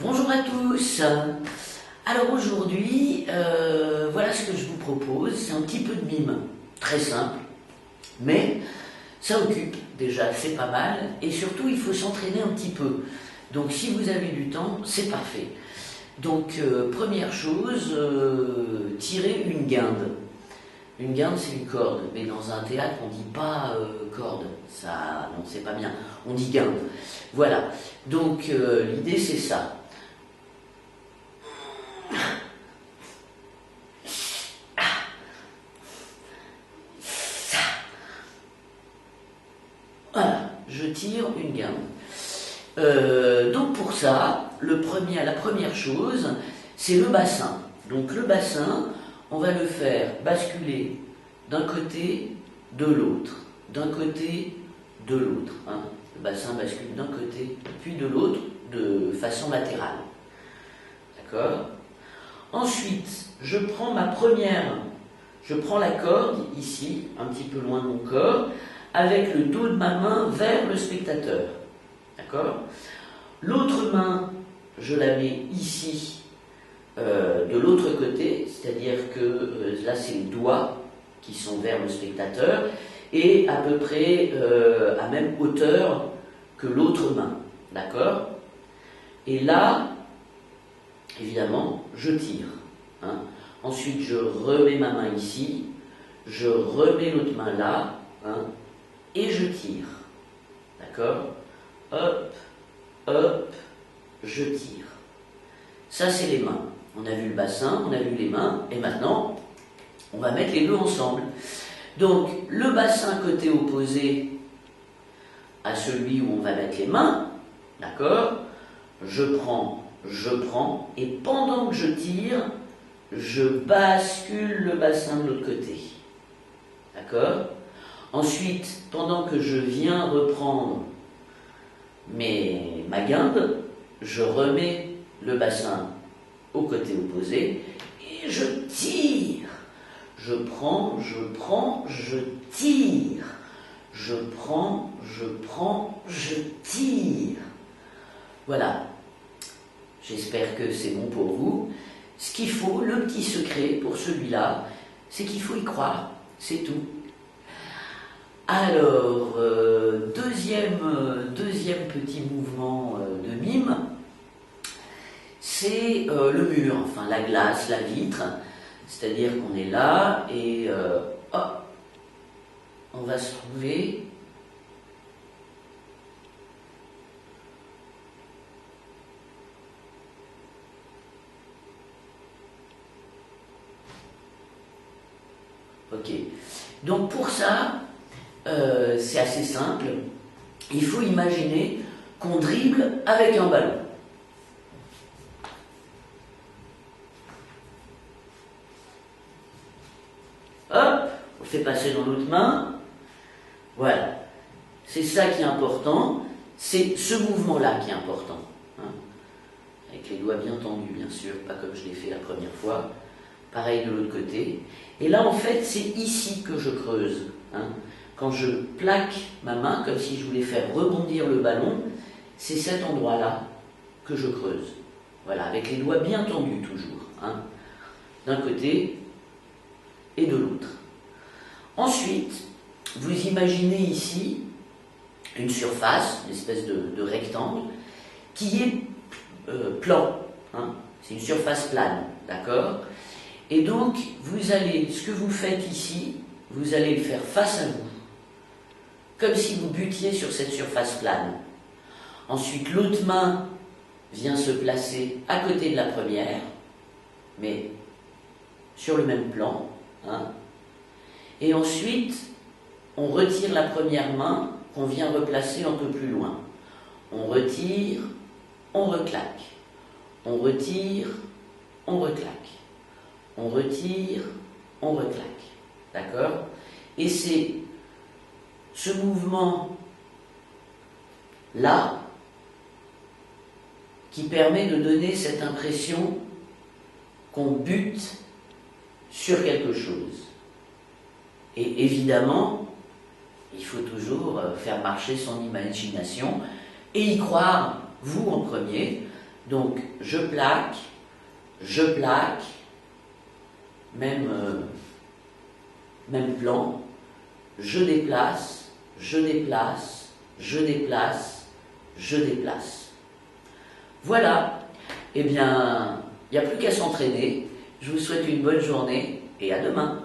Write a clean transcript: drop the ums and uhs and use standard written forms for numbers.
Bonjour à tous. Alors aujourd'hui, voilà ce que je vous propose. C'est un petit peu de mime, très simple, mais ça occupe déjà, c'est pas mal, et surtout il faut s'entraîner un petit peu. Donc si vous avez du temps, c'est parfait. Donc première chose, tirer une guinde. Une guinde, c'est une corde, mais dans un théâtre, on ne dit pas corde. Ça, non, c'est pas bien. On dit guinde. Voilà. Donc l'idée, c'est ça. Voilà, je tire une guinde. Donc pour ça, la première chose, c'est le bassin. Donc le bassin, on va le faire basculer d'un côté, de l'autre, d'un côté, de l'autre. Hein. Le bassin bascule d'un côté, puis de l'autre, de façon latérale. D'accord ? Ensuite, je prends la corde, ici, un petit peu loin de mon corps, avec le dos de ma main vers le spectateur. D'accord ? L'autre main, je la mets ici, de l'autre côté, c'est-à-dire que là, c'est les doigts qui sont vers le spectateur, et à peu près à même hauteur que l'autre main. D'accord ? Et là, évidemment, je tire. Hein. Ensuite, je remets ma main ici, je remets l'autre main là, hein, et je tire. D'accord ? Hop, hop, je tire. Ça, c'est les mains. On a vu le bassin, on a vu les mains, et maintenant, on va mettre les deux ensemble. Donc, le bassin côté opposé à celui où on va mettre les mains, d'accord ? Je prends, et pendant que je tire, je bascule le bassin de l'autre côté. D'accord ? Ensuite, pendant que je viens reprendre ma guinde, je remets le bassin au côté opposé et je tire. Je prends, je tire. Je prends, je tire. Voilà. J'espère que c'est bon pour vous. Ce qu'il faut, le petit secret pour celui-là, c'est qu'il faut y croire. C'est tout. Alors, deuxième petit mouvement de mime, c'est le mur, enfin la glace, la vitre. C'est-à-dire qu'on est là et hop, on va se trouver ok. Donc pour ça, c'est assez simple. Il faut imaginer qu'on dribble avec un ballon. Hop, on fait passer dans l'autre main. Voilà. C'est ça qui est important. C'est ce mouvement-là qui est important. Hein. Avec les doigts bien tendus, bien sûr, pas comme je l'ai fait la première fois. Pareil de l'autre côté. Et là, en fait, c'est ici que je creuse. Hein. Quand je plaque ma main, comme si je voulais faire rebondir le ballon, c'est cet endroit-là que je creuse. Voilà, avec les doigts bien tendus toujours. Hein. D'un côté et de l'autre. Ensuite, vous imaginez ici une surface, une espèce de rectangle, qui est plan. Hein. C'est une surface plane, d'accord ? Et donc, ce que vous faites ici, vous allez le faire face à vous, comme si vous butiez sur cette surface plane. Ensuite, l'autre main vient se placer à côté de la première, mais sur le même plan. Hein. Et ensuite, on retire la première main qu'on vient replacer un peu plus loin. On retire, on reclaque. On retire, on reclaque. On retire, on reclaque. D'accord ? Et c'est ce mouvement-là qui permet de donner cette impression qu'on bute sur quelque chose. Et évidemment, il faut toujours faire marcher son imagination et y croire, vous en premier, Donc je plaque, même, même plan, je déplace, je déplace, je déplace, je déplace. Voilà, eh bien, il n'y a plus qu'à s'entraîner. Je vous souhaite une bonne journée et à demain.